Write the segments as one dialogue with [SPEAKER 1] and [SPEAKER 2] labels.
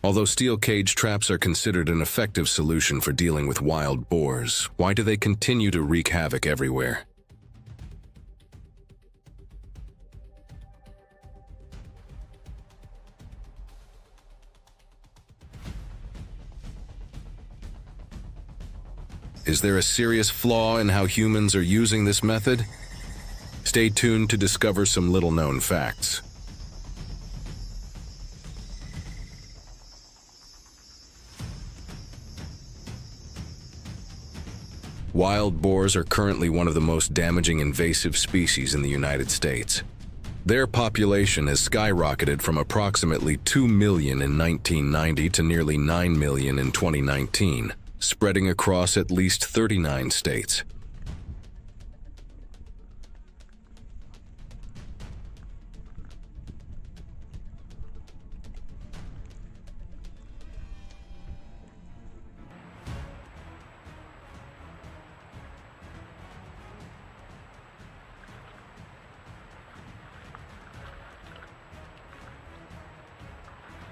[SPEAKER 1] Although steel cage traps are considered an effective solution for dealing with wild boars, why do they continue to wreak havoc everywhere? Is there a serious flaw in how humans are using this method? Stay tuned to discover some little-known facts. Wild boars are currently one of the most damaging invasive species in the United States. Their population has skyrocketed from approximately 2 million in 1990 to nearly 9 million in 2019. Spreading across at least 39 states.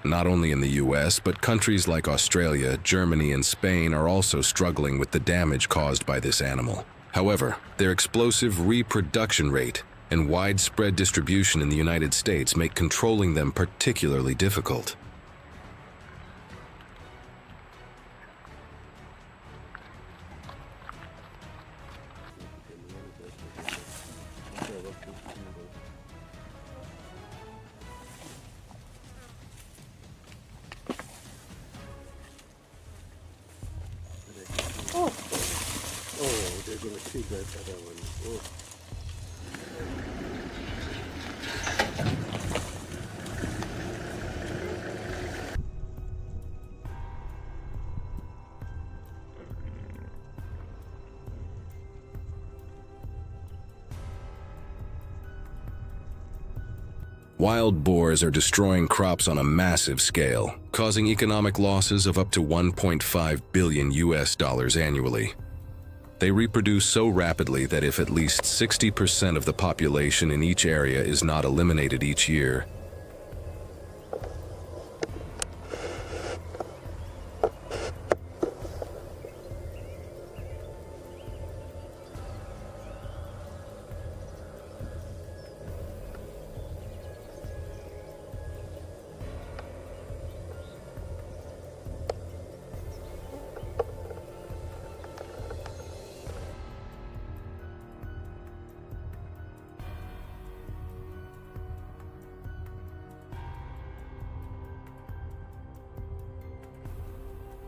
[SPEAKER 1] Not only in the US, but countries like Australia, Germany, and Spain are also struggling with the damage caused by this animal. However, their explosive reproduction rate and widespread distribution in the United States make controlling them particularly difficult.
[SPEAKER 2] Oh, they're going to keep that other one. Oh.
[SPEAKER 1] Wild boars are destroying crops on a massive scale, causing economic losses of up to 1.5 billion US dollars annually. They reproduce so rapidly that if at least 60% of the population in each area is not eliminated each year,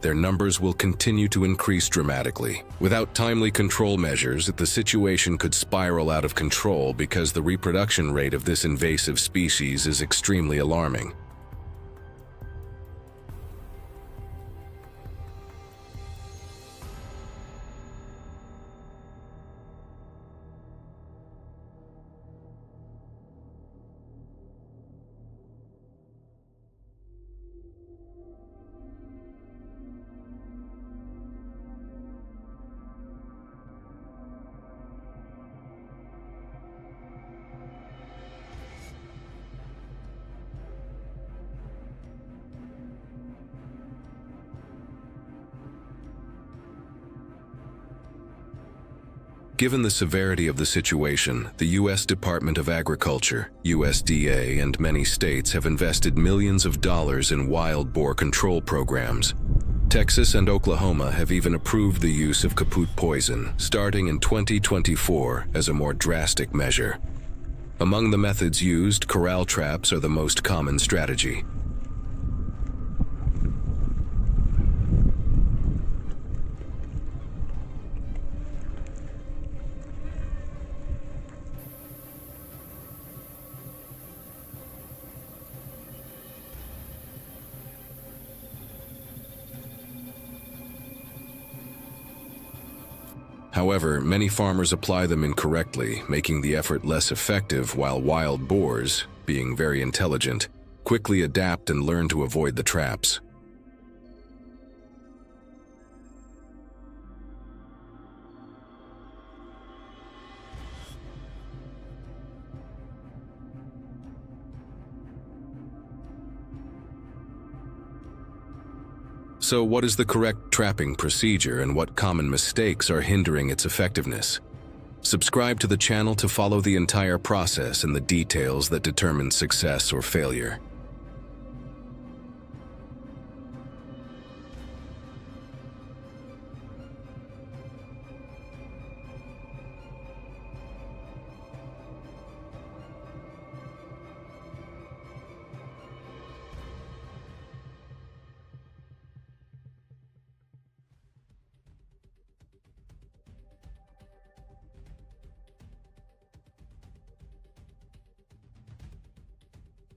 [SPEAKER 1] their numbers will continue to increase dramatically. Without timely control measures, the situation could spiral out of control because the reproduction rate of this invasive species is extremely alarming. Given the severity of the situation, the U.S. Department of Agriculture, USDA, and many states have invested millions of dollars in wild boar control programs. Texas and Oklahoma have even approved the use of kaput poison, starting in 2024 as a more drastic measure. Among the methods used, corral traps are the most common strategy. However, many farmers apply them incorrectly, making the effort less effective, while wild boars, being very intelligent, quickly adapt and learn to avoid the traps. So what is the correct trapping procedure and what common mistakes are hindering its effectiveness? Subscribe to the channel to follow the entire process and the details that determine success or failure.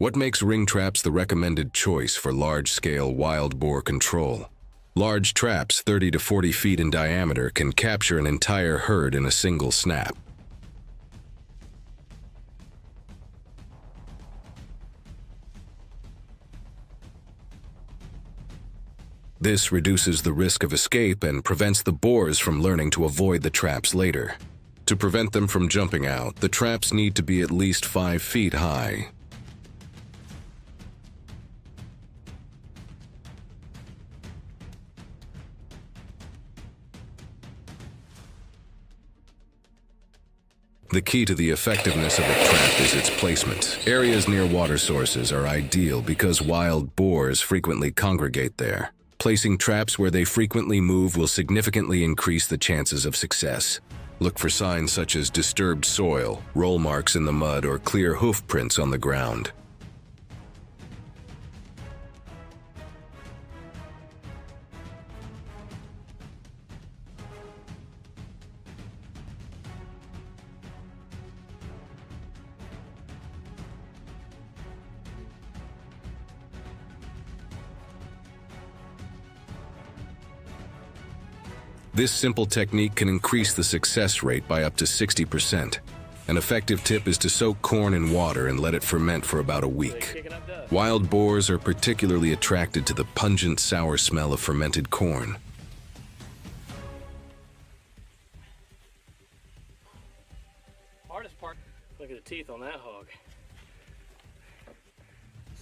[SPEAKER 1] What makes ring traps the recommended choice for large-scale wild boar control? Large traps 30 to 40 feet in diameter can capture an entire herd in a single snap. This reduces the risk of escape and prevents the boars from learning to avoid the traps later. To prevent them from jumping out, the traps need to be at least 5 feet high. The key to the effectiveness of a trap is its placement. Areas near water sources are ideal because wild boars frequently congregate there. Placing traps where they frequently move will significantly increase the chances of success. Look for signs such as disturbed soil, roll marks in the mud, or clear hoof prints on the ground. This simple technique can increase the success rate by up to 60%. An effective tip is to soak corn in water and let it ferment for about a week. Wild boars are particularly attracted to the pungent, sour smell of fermented corn.
[SPEAKER 3] Hardest part, look at the teeth on that hog.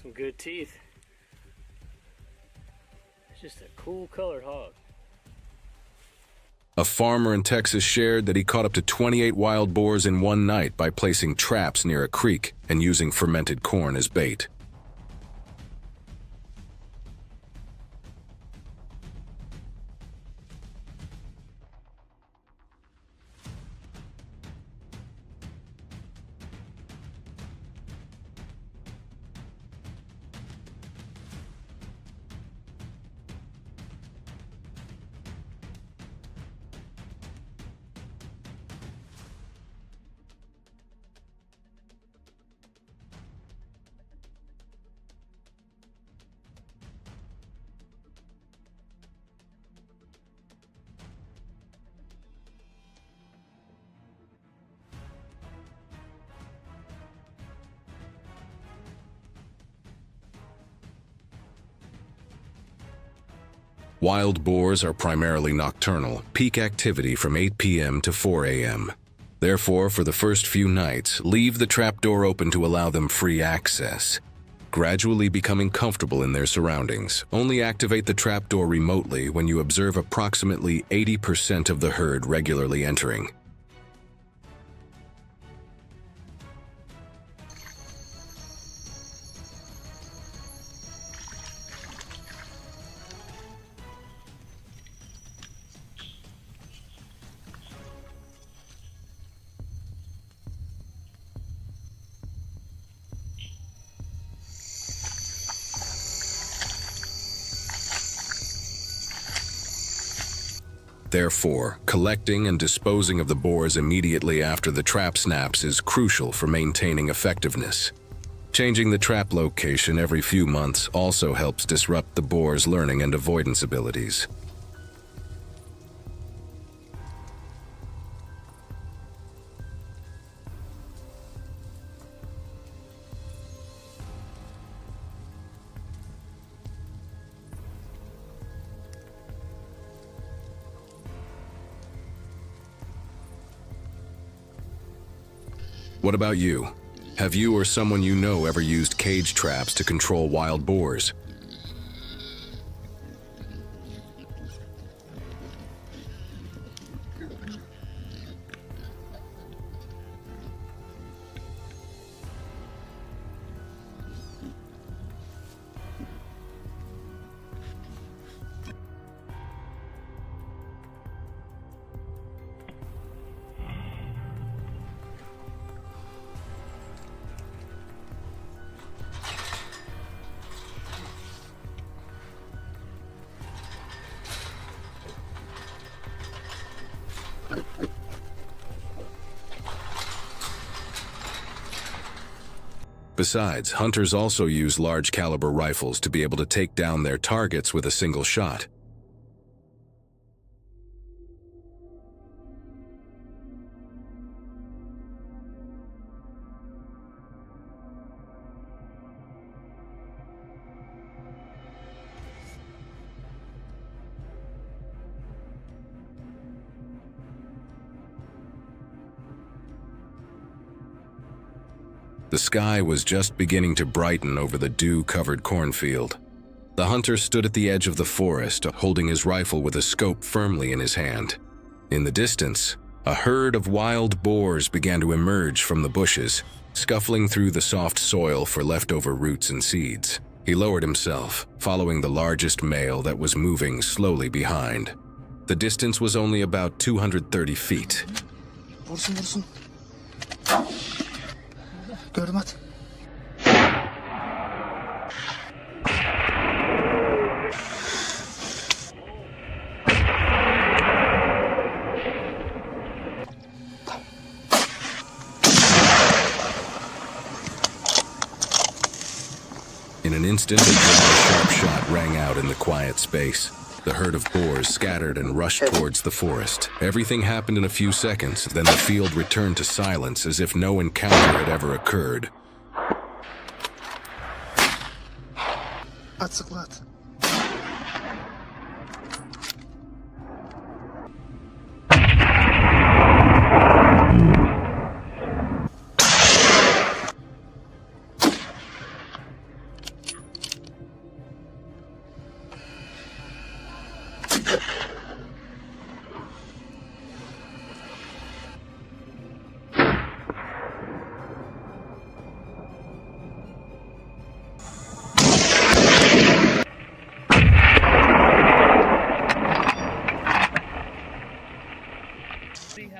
[SPEAKER 3] Some good teeth. It's just a cool colored hog.
[SPEAKER 1] A farmer in Texas shared that he caught up to 28 wild boars in one night by placing traps near a creek and using fermented corn as bait. Wild boars are primarily nocturnal, peak activity from 8 p.m. to 4 a.m. Therefore, for the first few nights, leave the trapdoor open to allow them free access. Gradually becoming comfortable in their surroundings, only activate the trapdoor remotely when you observe approximately 80% of the herd regularly entering. Therefore, collecting and disposing of the boars immediately after the trap snaps is crucial for maintaining effectiveness. Changing the trap location every few months also helps disrupt the boar's learning and avoidance abilities. What about you? Have you or someone you know ever used cage traps to control wild boars? Besides, hunters also use large caliber rifles to be able to take down their targets with a single shot. The sky was just beginning to brighten over the dew-covered cornfield. The hunter stood at the edge of the forest, holding his rifle with a scope firmly in his hand. In the distance, a herd of wild boars began to emerge from the bushes, scuffling through the soft soil for leftover roots and seeds. He lowered himself, following the largest male that was moving slowly behind. The distance was only about 230 feet.
[SPEAKER 4] Vursun. Gördüm at.
[SPEAKER 1] In an instant, a sharp shot rang out in the quiet space. The herd of boars scattered and rushed towards the forest. Everything happened in a few seconds, then the field returned to silence as if no encounter had ever occurred.
[SPEAKER 4] At sıkla at.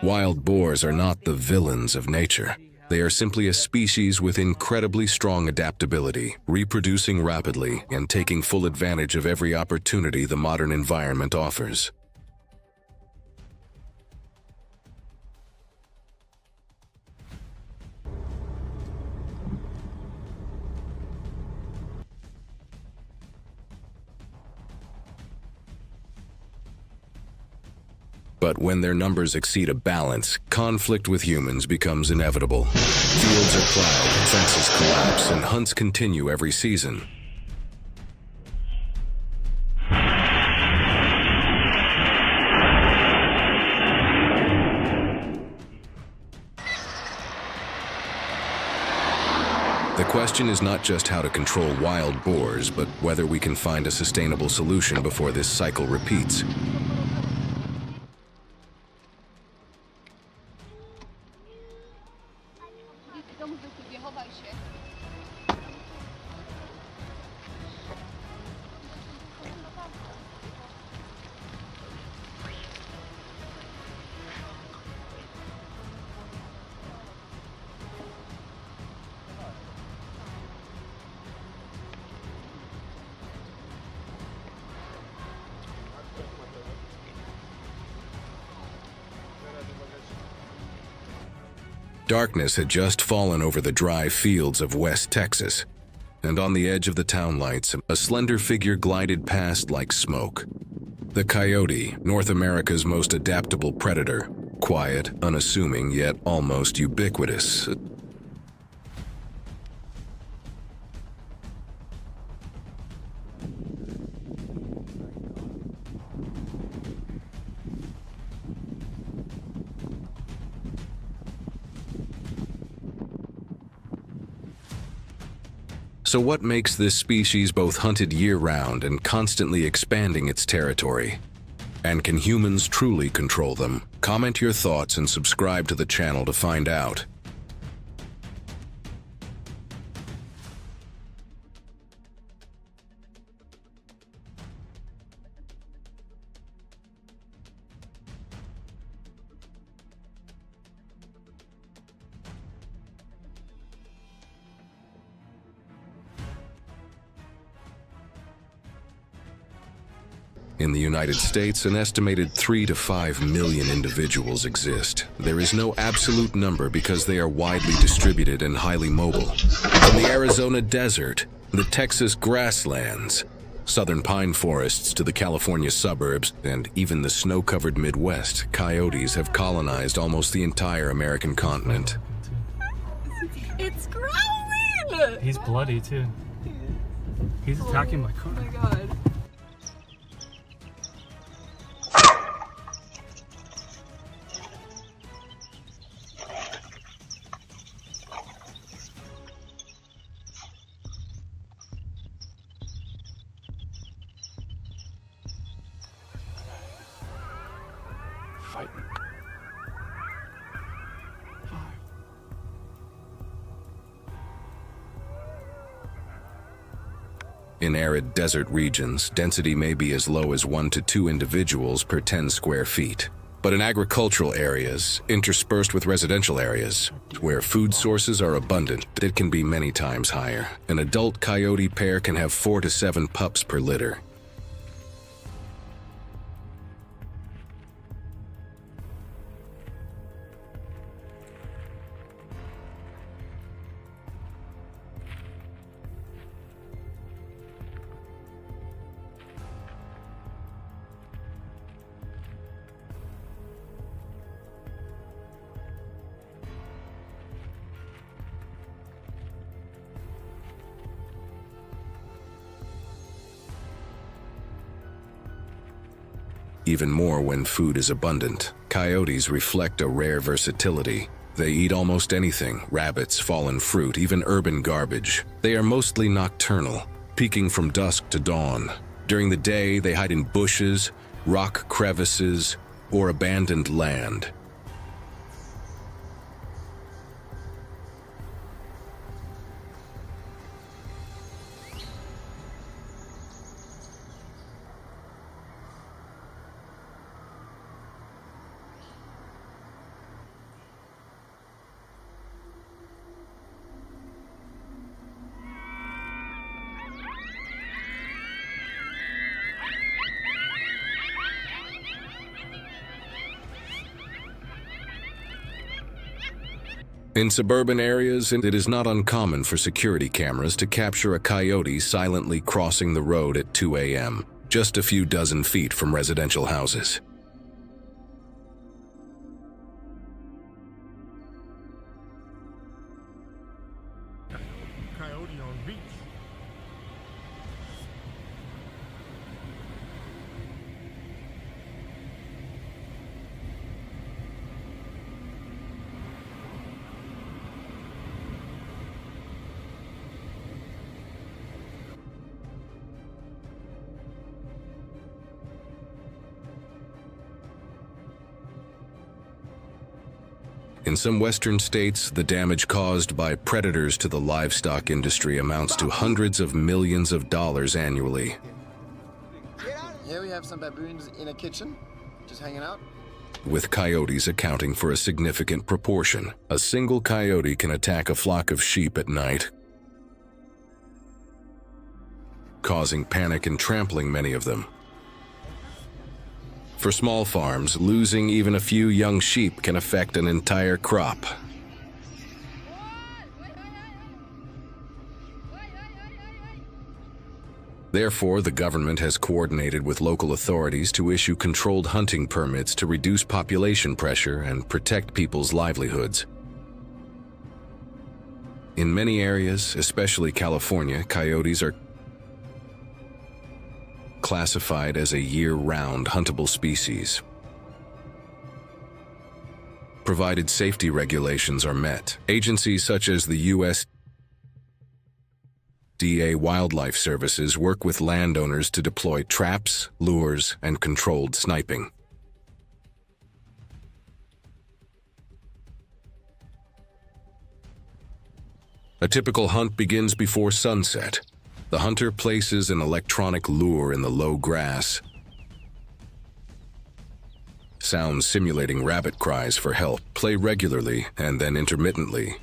[SPEAKER 1] Wild boars are not the villains of nature. They are simply a species with incredibly strong adaptability, reproducing rapidly and taking full advantage of every opportunity the modern environment offers. But when their numbers exceed a balance, conflict with humans becomes inevitable. Fields are plowed, fences collapse, and hunts continue every season. The question is not just how to control wild boars, but whether we can find a sustainable solution before this cycle repeats. Darkness had just fallen over the dry fields of West Texas, and on the edge of the town lights, a slender figure glided past like smoke. The coyote, North America's most adaptable predator, quiet, unassuming, yet almost ubiquitous. So what makes this species both hunted year-round and constantly expanding its territory? And can humans truly control them? Comment your thoughts and subscribe to the channel to find out. In the United States, an estimated 3 to 5 million individuals exist. There is no absolute number because they are widely distributed and highly mobile. From the Arizona desert, the Texas grasslands, southern pine forests to the California suburbs, and even the snow-covered Midwest, coyotes have colonized almost the entire American continent.
[SPEAKER 5] It's growling!
[SPEAKER 3] He's bloody too. He's attacking my car.
[SPEAKER 5] Oh my god.
[SPEAKER 3] Fight.
[SPEAKER 1] In arid desert regions, density may be as low as 1 to 2 individuals per 10 square feet. But in agricultural areas, interspersed with residential areas, where food sources are abundant, it can be many times higher. An adult coyote pair can have 4 to 7 pups per litter. Even more when food is abundant. Coyotes reflect a rare versatility. They eat almost anything: rabbits, fallen fruit, even urban garbage. They are mostly nocturnal, peeking from dusk to dawn. During the day, they hide in bushes, rock crevices, or abandoned land. In suburban areas, it is not uncommon for security cameras to capture a coyote silently crossing the road at 2 a.m., just a few dozen feet from residential houses.
[SPEAKER 2] Coyote on beach.
[SPEAKER 1] In some western states, the damage caused by predators to the livestock industry amounts to hundreds of millions of dollars annually.
[SPEAKER 6] Here we have some baboons in a kitchen, just hanging out.
[SPEAKER 1] With coyotes accounting for a significant proportion. A single coyote can attack a flock of sheep at night, causing panic and trampling many of them. For small farms, losing even a few young sheep can affect an entire crop. Therefore, the government has coordinated with local authorities to issue controlled hunting permits to reduce population pressure and protect people's livelihoods. In many areas, especially California, coyotes are classified as a year-round huntable species, provided safety regulations are met. Agencies such as the USDA Wildlife Services work with landowners to deploy traps, lures, and controlled sniping. A typical hunt begins before sunset. The hunter places an electronic lure in the low grass. Sounds simulating rabbit cries for help play regularly and then intermittently.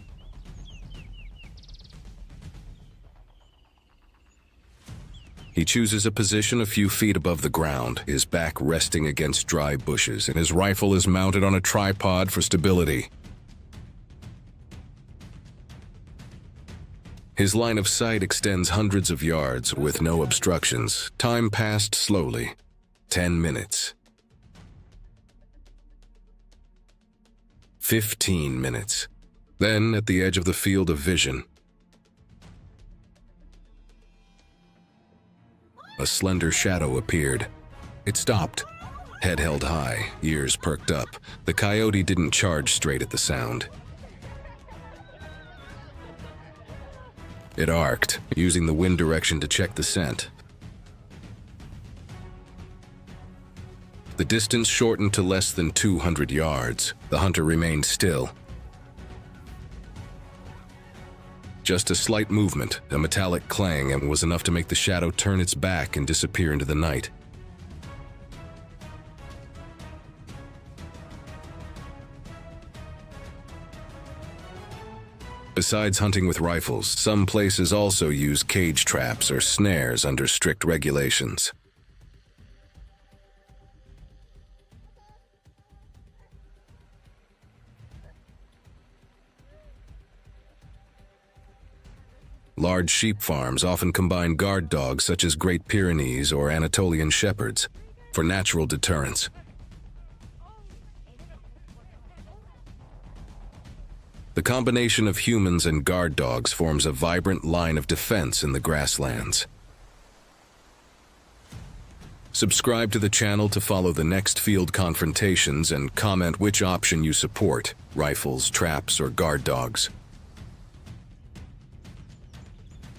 [SPEAKER 1] He chooses a position a few feet above the ground, his back resting against dry bushes, and his rifle is mounted on a tripod for stability. His line of sight extends hundreds of yards with no obstructions. Time passed slowly. 10 minutes. 15 minutes. Then, at the edge of the field of vision, a slender shadow appeared. It stopped. Head held high, ears perked up. The coyote didn't charge straight at the sound. It arced, using the wind direction to check the scent. The distance shortened to less than 200 yards. The hunter remained still. Just a slight movement, a metallic clang, and was enough to make the shadow turn its back and disappear into the night. Besides hunting with rifles, some places also use cage traps or snares under strict regulations. Large sheep farms often combine guard dogs such as Great Pyrenees or Anatolian Shepherds for natural deterrence. The combination of humans and guard dogs forms a vibrant line of defense in the grasslands. Subscribe to the channel to follow the next field confrontations and comment which option you support, rifles, traps, or guard dogs.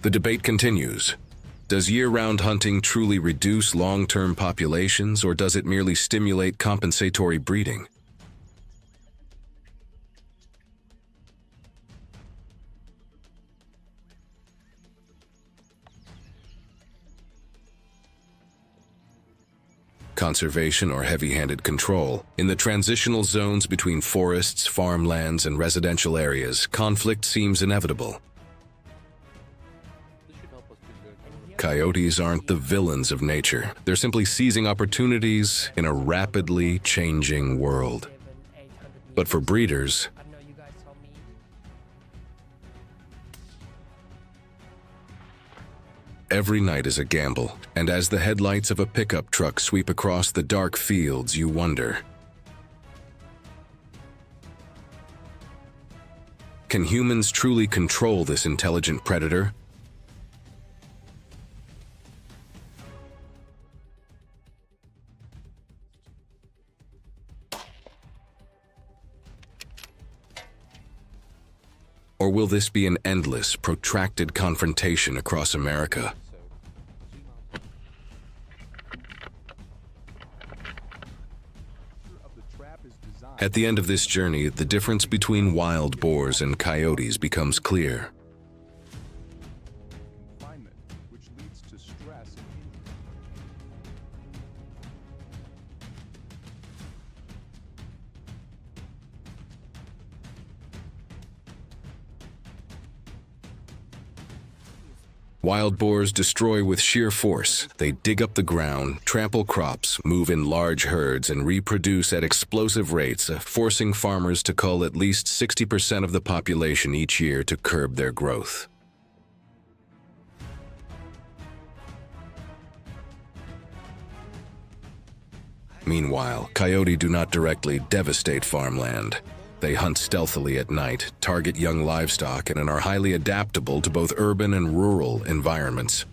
[SPEAKER 1] The debate continues. Does year-round hunting truly reduce long-term populations, or does it merely stimulate compensatory breeding? Conservation or heavy-handed control. In the transitional zones between forests, farmlands, and residential areas, conflict seems inevitable. Coyotes aren't the villains of nature. They're simply seizing opportunities in a rapidly changing world. But for breeders, every night is a gamble, and as the headlights of a pickup truck sweep across the dark fields, you wonder, can humans truly control this intelligent predator? Or will this be an endless, protracted confrontation across America? At the end of this journey, the difference between wild boars and coyotes becomes clear. Wild boars destroy with sheer force. They dig up the ground, trample crops, move in large herds, and reproduce at explosive rates, forcing farmers to cull at least 60% of the population each year to curb their growth. Meanwhile, coyote do not directly devastate farmland. They hunt stealthily at night, target young livestock, and are highly adaptable to both urban and rural environments.